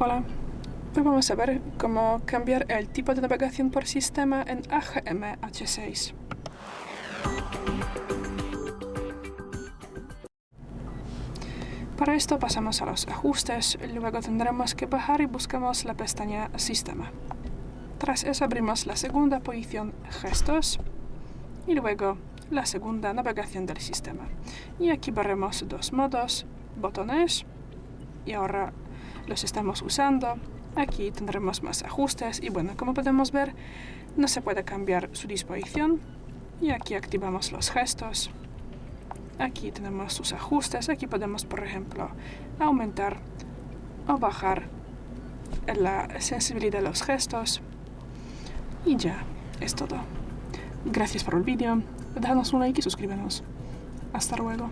Hola, hoy vamos a ver cómo cambiar el tipo de navegación por sistema en AGM H6. Para esto pasamos a los ajustes, luego tendremos que bajar y buscamos la pestaña Sistema. Tras eso abrimos la segunda posición Gestos y luego la segunda navegación del sistema. Y aquí veremos dos modos, botones, y ahora los estamos usando. Aquí tendremos más ajustes y bueno, como podemos ver, no se puede cambiar su disposición. Y aquí activamos los gestos. Aquí tenemos sus ajustes. Aquí podemos, por ejemplo, aumentar o bajar la sensibilidad de los gestos. Y ya, es todo. Gracias por el vídeo. Déjanos un like y suscríbenos. Hasta luego.